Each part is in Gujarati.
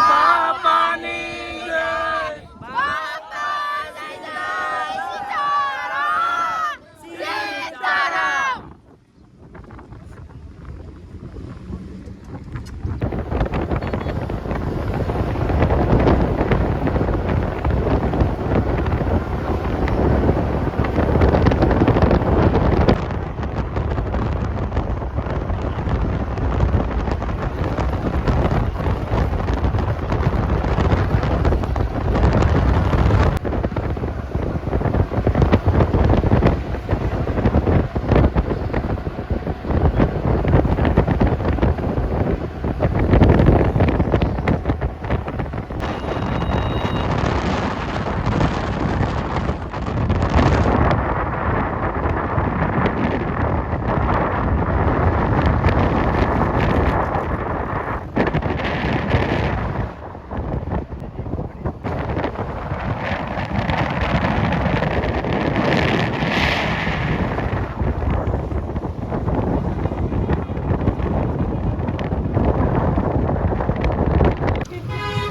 બાપાની જય.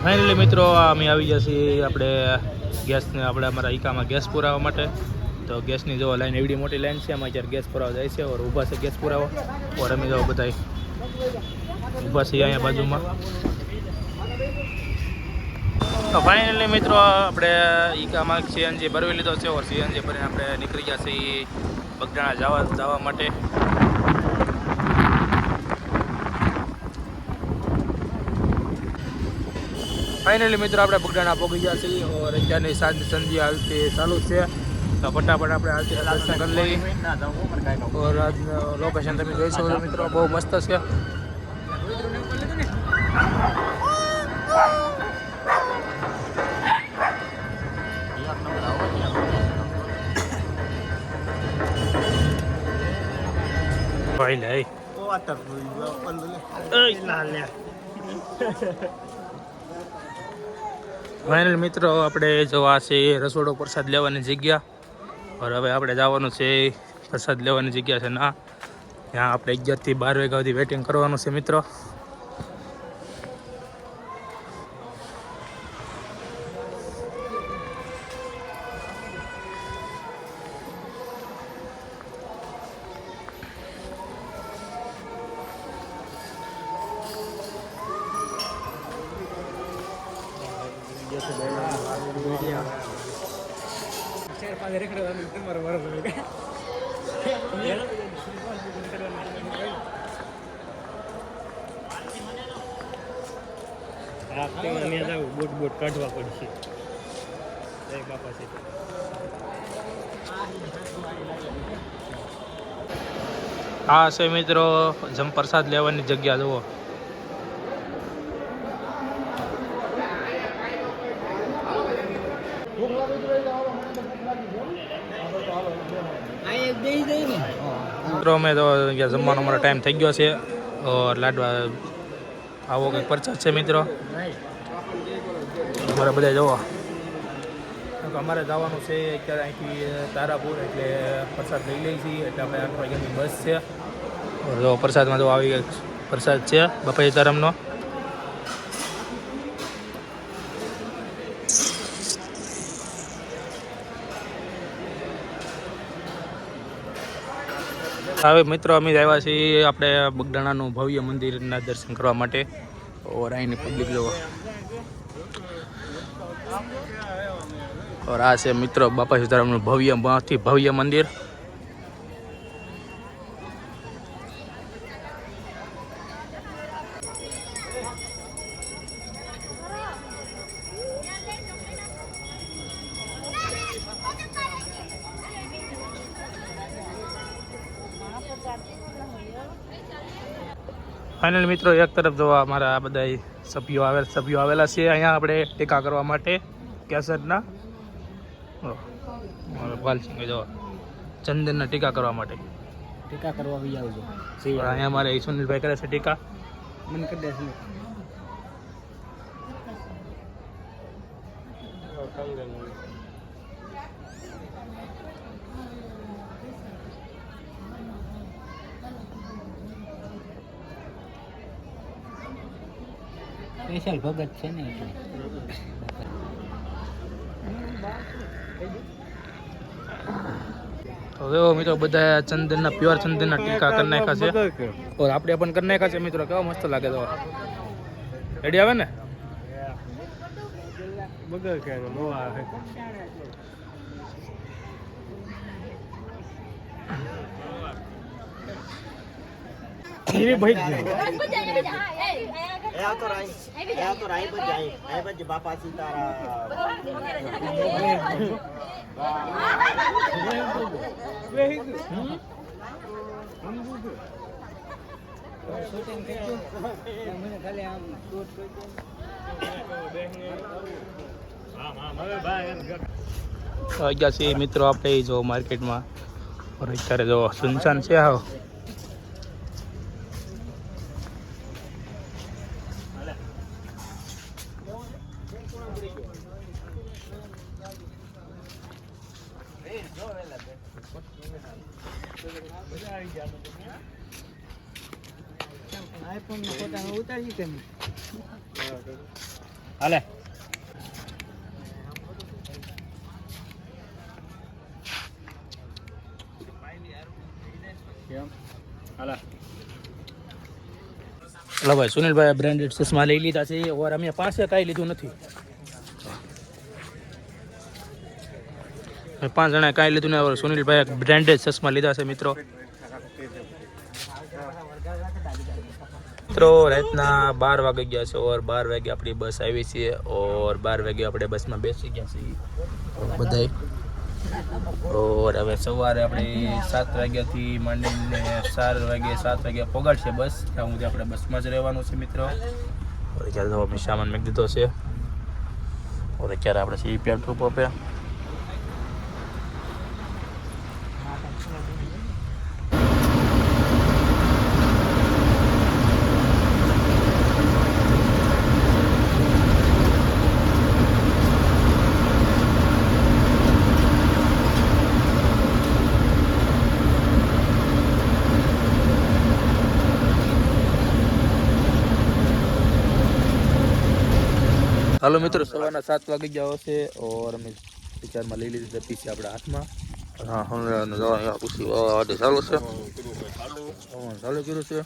ફાઇનલી મિત્રો અમે આવી ગયા છીએ આપણે ગેસને અમારા ઈકામાં ગેસ પુરાવા માટે. તો ગેસની જો લાઈન એવડી મોટી લાઈન છે, એમાં અત્યારે ગેસ પુરાવા જાય છે. ઓર ઊભા છે ગેસ પુરાવા. ઓર અમે જો બધા ઊભા છીએ અહીંયા બાજુમાં. તો ફાઇનલી મિત્રો આપણે ઈકામાં સીએનજી ભરવી લીધો છે. ઓર સીએનજી ભરીને આપણે નીકળી ગયા છીએ બગડાણા જવા માટે. ફાઇનલી મિત્રો આપણે બગડાણા પહોંચી ગયા છીએ. ઓર અત્યારની સંધ્યા હાલતી ચાલુ છે. તો ફટાફટ આપણે હાલતી દર્શન કરી લઈએ. ઓર લોકેશન તમે જોઈ શકો છો મિત્રો, બહુ મસ્ત છે. ભાઈ લે ફાઇનલ મિત્રો આપણે જવા છે રસોડો પ્રસાદ લેવાની જગ્યા. और હવે આપણે જવાનું છે પ્રસાદ લેવાની જગ્યા છે ના, ત્યાં આપણે 11 થી 12 વાગ્યા સુધી વેઇટિંગ કરવાનું છે મિત્રો. બોટ કાઢવા પડશે. આ છે મિત્રો જમ પ્રસાદ લેવાની જગ્યા. જુઓ મિત્રો અમે તો જમવાનો અમારો ટાઈમ થઈ ગયો છે. લાડવા આવો કંઈક પ્રસાદ છે મિત્રો અમારે બધા જોવો. અમારે જવાનું છે અત્યારે અહીંથી તારાપુર, એટલે પ્રસાદ લઈ લઈએ છીએ. એટલે આપણે 8 વાગ્યાની બસ છે. જો પ્રસાદમાં જો આવી પ્રસાદ છે બાપાજી તારામનો. હવે મિત્રો અમે આવ્યા છીએ આપણે બગડાણાનું ભવ્ય મંદિરના દર્શન કરવા માટે. ઓર અહીંની પબ્લિક જોવો. और आ से मित्रों बापा सीताराम भव्य मंदिर. फाइनल मित्रों एक तरफ जो अमरा बधा सभ्यो आवेला छे अहींया आपणे टेका करवा माटे केसरना बालसिंह जो चंदन टीका करवा माटे टीका करवा भी आवजो अहींया अमारे सुनील भाई करे छे टीका मन कर दे સ્પેશિયલ ભગત છે ને એટલે હવે મિત્રો બધા ચંદનના પ્યોર ચંદનના ટીકા કરી નાખ્યા છે ઓર આપણે પણ કરી નાખ્યા છે મિત્રો. કેવા મસ્ત લાગે તો રેડી આવે ને બગર કે નો આવે ધીરે ભાઈ બાપા સીતારામ ગયા છીએ મિત્રો આપણે જો માર્કેટમાં અત્યારે જો સુનસાન છે હાવ. ઉતારી કે હાલે લો ભાઈ સુનિલભાઈ બ્રાન્ડેડ ચશ્મા લઈ લીધા છે ઓર અમે પાસે કાંઈ લીધું નથી. 5 જણાએ કાંઈ લીધું ને સુનિલભાઈ બ્રાન્ડેડ ચશ્મા લીધા છે મિત્રો. રાતના 12 વાગે ગયા છે ઓર 12 વાગે આપણી બસ આવી છે ઓર 12 વાગે આપણે બસમાં બેસી ગયા છીએ બધાય. ઓર હવે સવારે આપણે 7 વાગ્યાથી માંડીને 7 વાગે પહોંચાડશે બસ. ત્યાં સુધી આપણે બસમાં જ રહેવાનું છે મિત્રો. ઓર અત્યારે તો અમે સામાન મૂકી દીધો છે ઓર અત્યારે આપણે સી પેટ્રોલ પંપે. હાલો મિત્રો સવારના 7 વાગે ગયા હશે ઓર અમે વિચારમાં લઈ લીધી પીસી આપણા હાથમાં. હા હવે પૂછી ચાલુ છે ચાલુ કર્યું છે.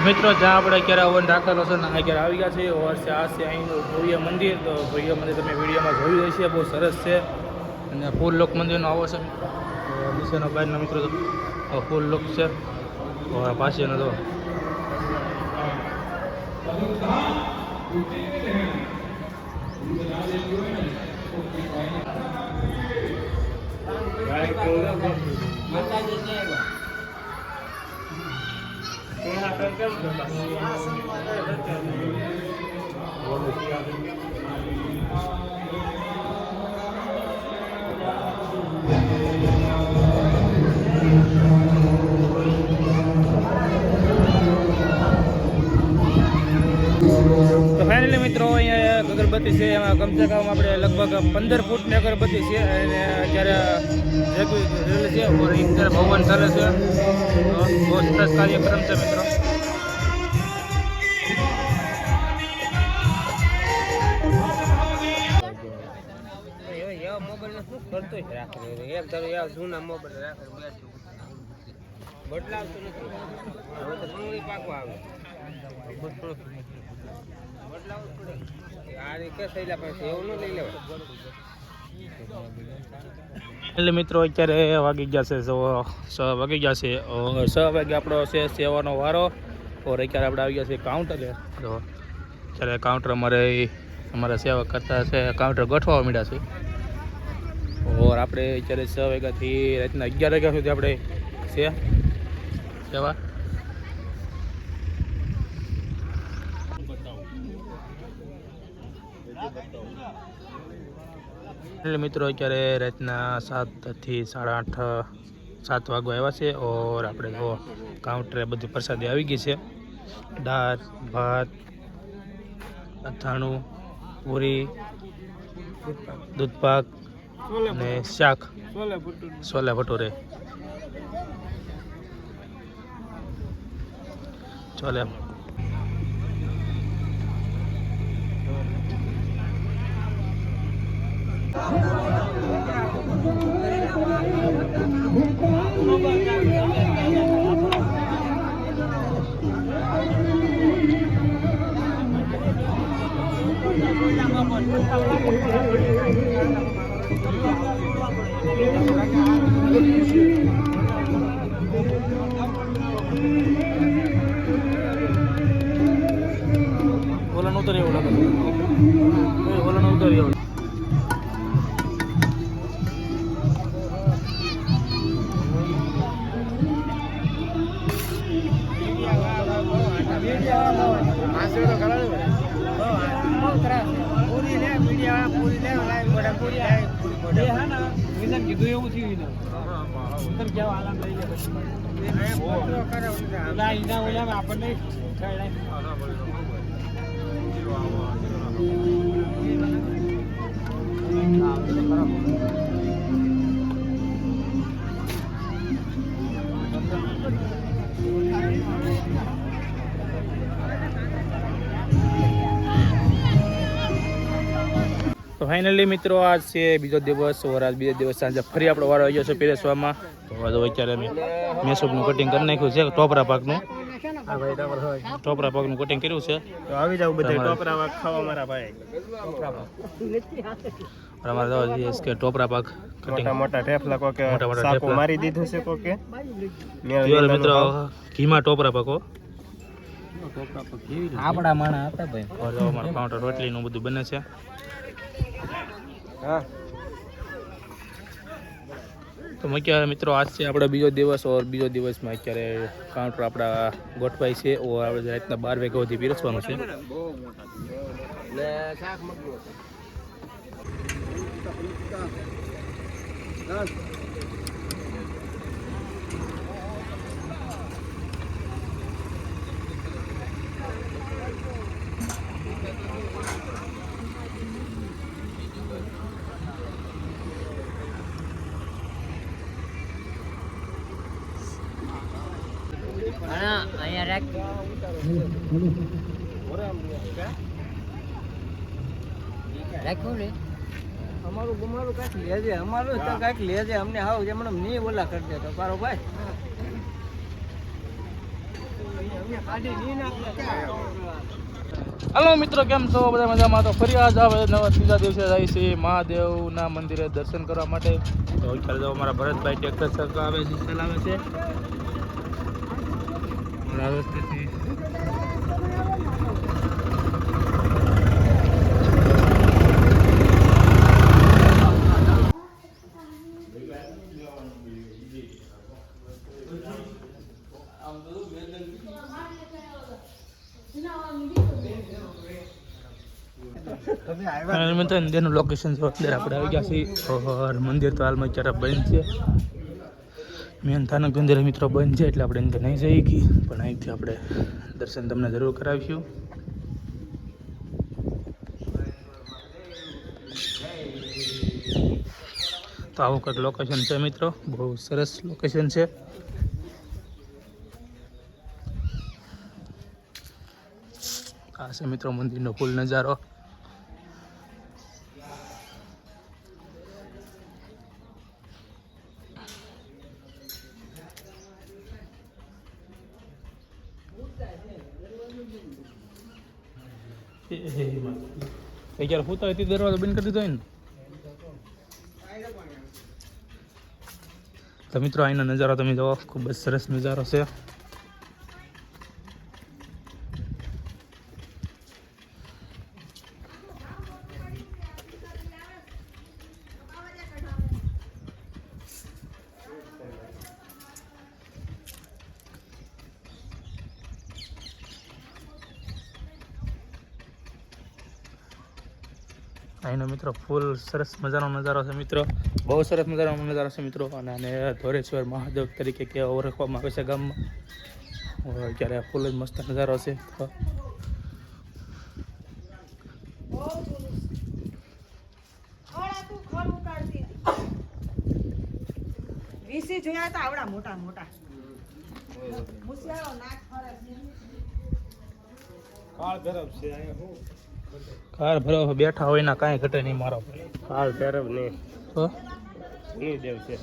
મિત્રો જ્યાં આપણે અત્યારે હવન રાખેલો છે ને અત્યારે આવી ગયા છે ઓર છે આ છે અહીંનું ભવ્ય મંદિર. તો ભવ્ય મંદિર તમે વિડીયોમાં જોયું હશે, બહુ સરસ છે અને ફૂલ લોક મંદિરનો આવો છે નીચેનો બહારના મિત્રો તો ફૂલ લોક છે પાસેનો તો ફાઇનલી મિત્રો અહીંયા અગરબત્તી છે એમાં કમસે કમ આપણે લગભગ 15 ફૂટની અગરબત્તી છે અને અત્યારે છે ભવન ચાલે છે. બહુ સરસ કાર્યક્રમ છે મિત્રો. મોબાઈલ શું કરતો તો જ રાખે એક ધારો યાર જૂના મોબાઈલ રાખે બદલાવતો નથી હવે તો ડુંગળી પાકવા આવે બદલાવવું પડે આ રીતે થયેલા પાસે એવું ન લઈ લેવાય એટલે મિત્રો અત્યારે વાગી ગયા છે 6 વાગી ગયા છે 6 વાગે આપણો છે સેવાનો વારો ઓર અત્યારે આપણે આવી ગયા છે કાઉન્ટરે તો અત્યારે કાઉન્ટર અમારા સેવા કરતા છે કાઉન્ટર ગોઠવવા માંડ્યા છે ઓર આપણે અત્યારે 6 વાગ્યાથી રાતના 11 વાગ્યા સુધી આપણે છે સેવા એટલે મિત્રો અત્યારે રાતના 7 થી 8:30 7 વાગવા આવ્યા છે ઓર આપણે જો કાઉન્ટરે બધી પ્રસાદી આવી ગઈ છે દાળ ભાત અથાણું પૂરી દૂધપાક અને શાક છોલે ભટુરે છોલે ઓલા ઉતરે એવું લાગે ઓલા ઉતરે એવું કીધું એવું થયું આપણને તો ફાઇનલી મિત્રો આજ છે બીજો દિવસ ઓર આજ બીજા દિવસ સાંજે ફરી આપણો વારો આવી ગયો છે પીરસવામાં તો અત્યારે અમે મેસૂબનું કટિંગ કરી નાખ્યું છે ટોપરા પાકનું ટોપરા પાકનું કટિંગ કર્યું છે તો આવી જાવ બધા ટોપરા વાગ ખાવા મારા ભાઈ અમારે કે ટોપરા પાક કટિંગ મોટા ઠેફલા કોકે મોટા મોટા સાકો ઠેફલા. મારી દીધું છે કોકે મિત્રો ઘીમાં ટોપરા પાકો આપડા માણા હતા ભાઈ અમારા કાઉન્ટર રોટલીનું બધું બને છે હા તો અત્યારે મિત્રો આજ છે આપણો બીજો દિવસ ઓર બીજો દિવસમાં અત્યારે કાઉન્ટર આપણા ગોઠવાય છે ઓર આપણે રાતના 12 વાગ્યા સુધી પીરસવાનું છે અહીંયા રાખ રાખ્યું ને અમારું ગુમારું કાંઈક લેજે અમારું તો કાંઈક લેજે અમને હાવ જેમણે નહીં ઓલા કરી દેતો પારો ભાઈ હલો મિત્રો કેમ છો બધા મજામાં તો ફરી આજ આવે નવા ત્રીજા દિવસે જાય છે મહાદેવના મંદિરે દર્શન કરવા માટે તો અત્યારે તો અમારા ભરતભાઈ ટ્રેક્ટર ચલાવે છે રસ્તેથી મંદિરનું લોકેશન છે અત્યારે આપણે આવી ગયા છીએ ઓર મંદિર તો હાલમાં અત્યારે બંધ છે મેન સ્થાનક મંદિર મિત્રો બંધ છે એટલે આપણે અંદર નહીં જઈએ કે પણ અહીંથી આપણે દર્શન તમને જરૂર કરાવીશું તો આવું કંઈક લોકેશન છે મિત્રો બહુ સરસ લોકેશન છે આ છે મિત્રો મંદિરનો ફૂલ નજારો ક્યારે પૂતા હોય તે દરવાજો બંધ કરી દીધો હોય ને. તો મિત્રો અહીંનો નજારો તમે જુઓ, ખૂબ જ સરસ નજારો છે. અહીંનો મિત્રો ફૂલ સરસ મજાનો નજારો છે મિત્રો, બહુ સરસ મજાનો નજારો છે મિત્રો. અને આને ધોરેશ્વર મહાદેવ તરીકે કે ઓળખવામાં આવે છે ગામમાં. અત્યારે ફૂલ જ મસ્ત નજારો છે. વીસી જોયા હતા આવડા મોટા મોટા મુસિયાળો નાક ફરે કાળ ભરબ છે અહીંયા હું કાર ભરો બેઠા હોય ના કાંઈ ઘટે નહીં મારો. કાળ ભરબ ને તો શનિદેવ છે.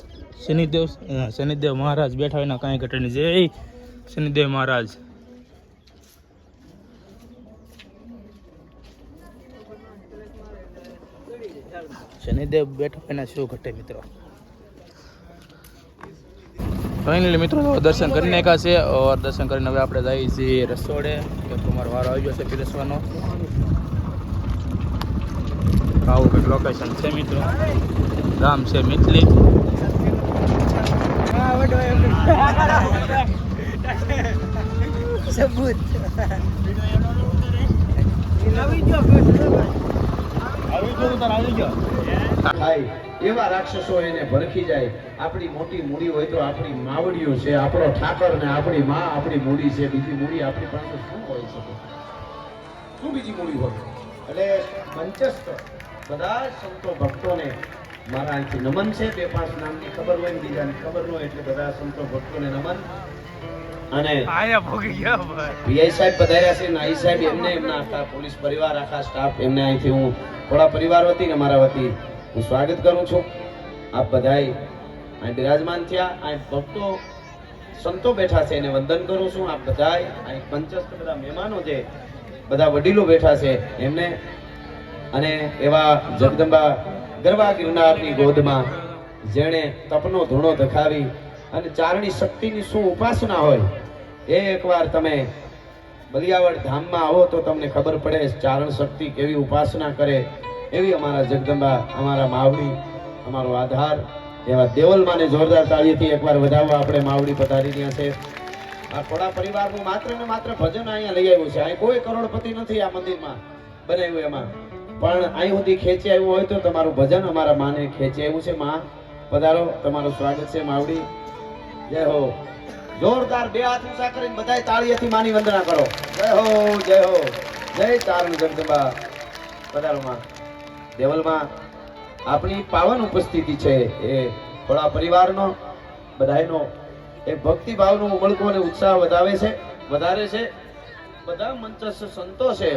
શનિદેવ મહારાજ બેઠા હોય ના કાંઈ ઘટે નહીં. જય શનિદેવ મહારાજ. શનિદેવ બેઠા હોય ના શું ઘટે મિત્રો. ફાઇનલી મિત્રો દર્શન કરીને કા છે. ઓર દર્શન કરીને હવે આપણે જઈએ છીએ રસોડે, કે તમારો વારો આવી ગયો છે પીરસવાનો. આવું કંઈક લોકેશન છે મિત્રો, ગામ છે મિથલી. સબૂત થાય એવા રાક્ષસો એને ભરખી જાય. આપણી મોટી મૂડી હોય તો આપણી માવડીઓ છે, આપણો ઠાકર ને આપણી માં આપણી મૂડી છે. બીજી મૂડી આપણી પાસે શું હોઈ શકે? શું બીજી મૂડી હોય? એટલે મંચસ્થ બધા સંતો ભક્તોને મારા અહીંથી નમન છે. 2-5 નામની ખબર હોય ને બીજાની ખબર ન હોય, એટલે બધા સંતો ભક્તોને નમન. અને પીઆઈ સાહેબ પધાર્યા છે, નાઈ સાહેબ એમને, એમના આખા પોલીસ પરિવાર, આખા સ્ટાફ, એમને અહીંથી હું થોડા પરિવાર વતી ને મારા વતી હું સ્વાગત કરું છું. આપ બધાય અહીં બિરાજમાન થયા, અહીં ભક્તો સંતો બેઠા છે એને વંદન કરું છું. આપ બધાય અહીં પંચસ્થ બધા મહેમાનો છે, બધા વડીલો બેઠા છે એમને. અને એવા જગદંબા ગરવા ગિરનારની ગોદમાં જેણે તપનો ધૂણો ધખાવી અને ચારણી શક્તિની શું ઉપાસના હોય, એ એકવાર તમે બલિયાવડ ધામમાં આવો તો તમને ખબર પડે ચારણ શક્તિ કેવી ઉપાસના કરે. એવી અમારા જગદંબા, અમારા માવડી, અમારો આધાર, એવા દેવલમાને જોરદાર તાળીથી એકવાર વધાવવા આપણે માવડી પધારી રહ્યા છે. આ થોડા પરિવારનું માત્ર ને માત્ર ભજન અહીંયા લઈ આવ્યું છે. અહીં કોઈ કરોડપતિ નથી આ મંદિરમાં બનાવ્યું એમાં, પણ અહીં સુધી ખેંચી આવ્યું હોય તો તમારું ભજન અમારા માને ખેંચી આવ્યું છે. માં પધારો, તમારું સ્વાગત છે માવડી. જય હો. જોરદાર 2 હાથ ઊંચા કરીને બધાય તાળીઓથી માની વંદના કરો. જય હો, જય હો, જય ચારણ જગદંબા. પધારો માં. દેવલમાં આપણી પાવન ઉપસ્થિતિ છે એ થોડા પરિવારનો બધાયનો એ ભક્તિ ભાવનો ઉમળકો અને ઉત્સાહ વધારે છે. બધા મંચસ્થ સંતો છે.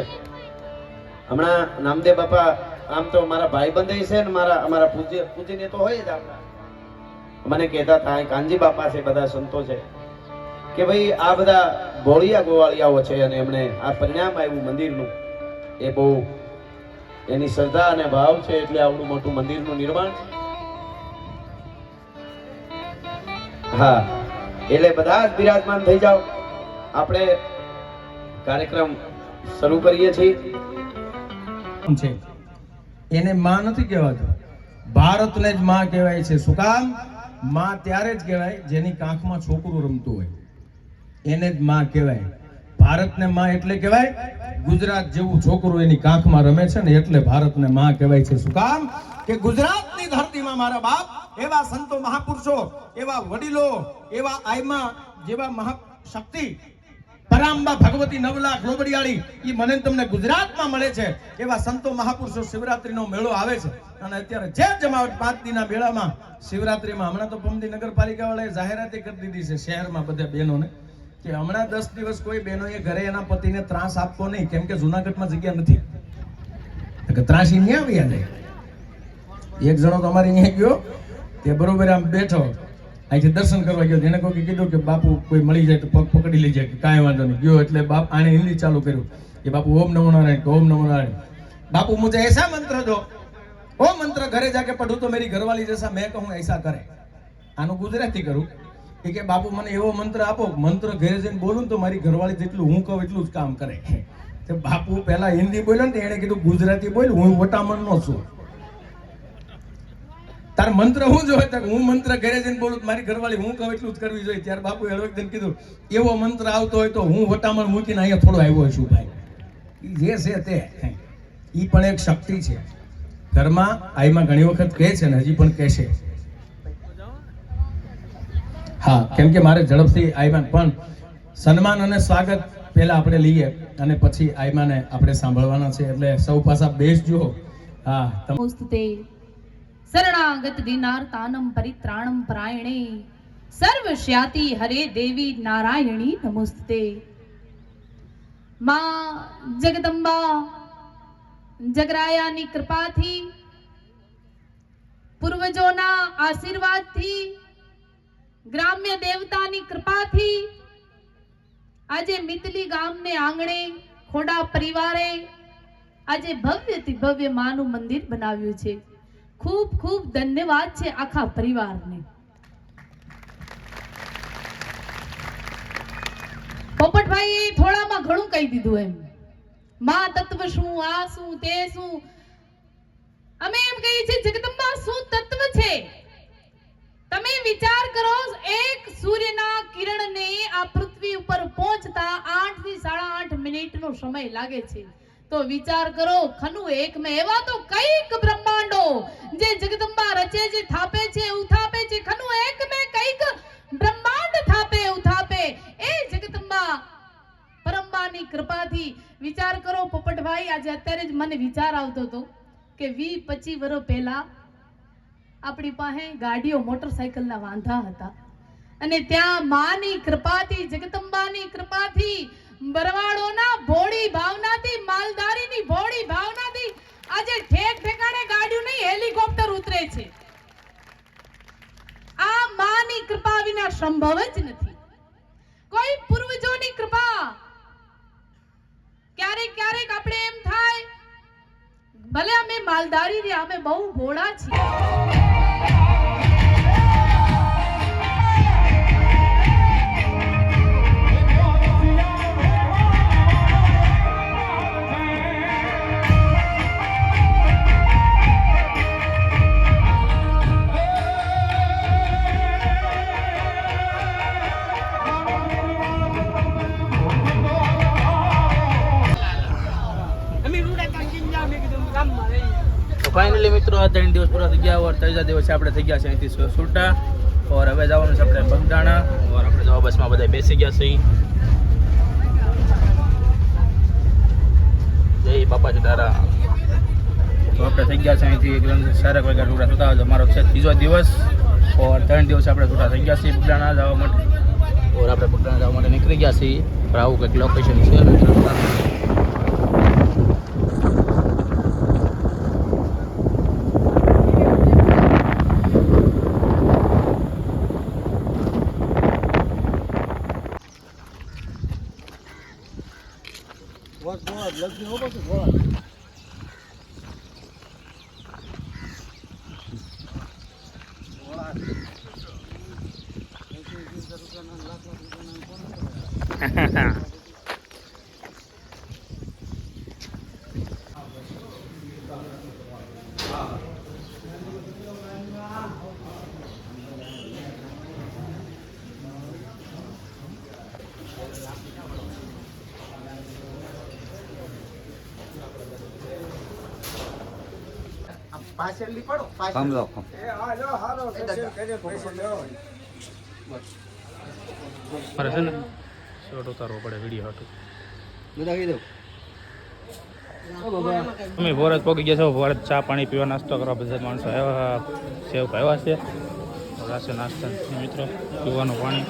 હમણાં નામદેવ બાપા આમ તો મારા ભાઈબંધ છે ને અમારા પૂજ્ય તો હોય જ. આપણા મને કહેતા હતા કાનજી બાપા છે, બધા સંતો છે કે ભાઈ આ બધા ભોળિયા ગોવાળિયાઓ છે અને એમણે આ પરિણામ આવ્યું મંદિરનું, એ બહુ એની શ્રદ્ધા અને ભાવ છે એટલે આવડું મોટું મંદિરનું નિર્માણ છે. હા, એટલે બધા જ બિરાજમાન થઈ જાઓ. આપણે કાર્યક્રમ શરૂ કરીએ છીએ. છે એને માં નથી કહેવાતું, ભારતને જ માં કહેવાય છે. શું કામ? માં ત્યારે જ કહેવાય જેની કાંખમાં છોકરું રમતું હોય, એને જ માં કહેવાય. ભારતને માં એટલે કહેવાય ગુજરાત જેવું છોકરું એની કાંખમાં રમે છે ને, એટલે ભારતને માં કહેવાય છે. શું કામ? કે ગુજરાતની ધરતીમાં મારા બાપ એવા સંતો મહાપુરુષો, એવા વડીલો, એવા આયમા જેવા મહાશક્તિ પરાંબા ભગવતી 9 લાખ લોબડિયાળી એ મને તમને ગુજરાતમાં મળે છે. એવા સંતો મહાપુરુષો શિવરાત્રીનો મેળો આવે છે અને અત્યારે જે જમાવટ 5 દિનના મેળામાં શિવરાત્રીમાં હમણાં તો પમદી નગરપાલિકા વાળાએ જાહેરાત કરી દીધી છે શહેરમાં બધા બહેનોને કે હમણાં 10 દિવસ કોઈ બહેનોએ ઘરે એના પતિને ત્રાસ આપવો નહીં, કેમ કે જુનાગઢમાં જગ્યા નથી. ત્રાસી ન્યા આવ્યા નહીં. એક જણો તો અમારે અહીંયા ગયો, તે બરોબર આમ બેઠો અહીંથી દર્શન કરવા ગયો જેને કોઈ કીધું કે બાપુ કોઈ મળી જાય તો પગ પકડી લઈ જાય કે કાંઈ વાંધો નહીં. ગયો એટલે બાપ આને હિન્દી ચાલુ કર્યું કે બાપુ ઓમ નમો નારાયણ કે ઓમ નમો નારાયણ. बापू मुझे ऐसा मंत्र दो, वो मंत्र घरे जाके पढ़ू तो मेरी घरवाली जैसा मैं कहूँ ऐसा करे. आनो गुजराती करूँ કે બાપુ મને એવો મંત્ર આપો, મંત્ર ઘરે જઈને બોલું તો મારી ઘરવાળી જેટલું હું કહું એટલું જ કામ કરે. તો બાપુ પહેલા હિન્દી બોલ્યો ને એને કીધું ગુજરાતી બોલ, હું વટામણ નો છું. તાર મંત્ર હું જોયે તો હું મંત્ર ઘરે જઈને બોલું મારી ઘરવાળી હું કહું એટલું જ કરવી જોઈએ. ત્યારે બાપુ હળવકદન કીધું એવો મંત્ર આવતો હોય તો હું વટામણ મૂકીને અહીંયા થોડો આવ્યો છું ભાઈ. જે છે તે ઈ પણ એક શક્તિ છે. ઘરમાં આઈમાં ઘણી વખત કહે છે ને હજી પણ કહેશે. હા, કેમ કે મારે ઝડપથી આઈમાન પણ સન્માન અને સ્વાગત પહેલા આપણે લઈએ અને પછી આઈમાને આપણે સાંભળવાના છે. એટલે સૌ પાછા બેસજો. હા, નમસ્તે શરણાગત દીનાર્તાનમ પરિત્રાણમ પરાયણે સર્વશ્યાતિ હરે દેવી નારાયણી નમસ્તે. માં જગદંબા જગરાયાની કૃપાથી, પૂર્વજોના આશીર્વાદથી, ગ્રામ્ય દેવતાની કૃપાથી આજે મિતલી ગામને આંગણે ખોડા પરિવારે આજે ભવ્યથી ભવ્ય માનું મંદિર બનાવ્યું છે. ખૂબ ખૂબ ધન્યવાદ છે આખા પરિવારને. પોપટભાઈએ થોડામાં ઘણું કહી દીધું. એમ માં તત્વ શું, આ શું, તે શું. અમે એમ કહીએ છીએ જગદંબા શું તત્વ છે. તમે વિચાર કરો, એક સૂર્યના કિરણને આ પૃથ્વી ઉપર પહોંચતા 8 થી 8.5 મિનિટનો સમય લાગે છે. તો વિચાર કરો, ખનું એક મેં એવા તો કઈક બ્રહ્માંડો જે જગદંબા રચે છે, થાપે છે, ઉથાપે છે. ખનું એક મેં કઈક બ્રહ્માંડ થાપે ઉથાપે એ જગદંબા પરમબાની કૃપાથી. વિચાર કરો પોપટભાઈ, આજે અત્યારે જ મને વિચાર આવતો હતો કે 20-25 વર્ષ પહેલા આપણી પાસે ગાડીઓ મોટરસાયકલના વાંધા હતા અને ત્યાં માની કૃપાથી, જગદંબાની કૃપાથી, બરવાડોના ભોળી ભાવનાથી, માલધારીની ભોળી ભાવનાથી આજે ઠેક ઠેકાણે ગાડીઓ નહીં હેલિકોપ્ટર ઉતરે છે. આ માની કૃપા વિના સંભવ જ નથી. કોઈ પૂર્વજોની કૃપા. ક્યારેક ક્યારેક આપણે એમ થાય ભલે અમે માલધારી રે, અમે બહુ ભોળા છીએ. ફાઇનલી મિત્રો આ 3 દિવસ પૂરા થઈ ગયા ઓર ત્રીજા દિવસે આપણે થઈ ગયા છે અહીંથી છૂટા. ઓર હવે જવાનું છે આપણે બગદાણા. ઓર આપણે જવા બસમાં બધા બેસી ગયા છે. જય બાપા સીતારા. તો આપણે થઈ ગયા છે અહીંથી 4 વાગ્યા છૂટા થતા. અમારો છે ત્રીજો દિવસ. ઓર 3 દિવસે આપણે છૂટા થઈ ગયા છીએ બગદાણા જવા માટે. ઓર આપણે બગદાણા જવા માટે નીકળી ગયા છીએ. પણ આવું કંઈક લોકેશન છે. પાછળની પડો કમ લો મારે છે ને શોર્ટ ઉતારવો પડે વિડીયો હતું. બધા કીધું અમે ભોરત પહોંચી ગયા છો. ભોરત ચા પાણી પીવા નાસ્તો કરવા બધા માણસો આવ્યા, સેવક આવ્યા છે. રાશે નાસ્તા મિત્રો, પીવાનું પાણી.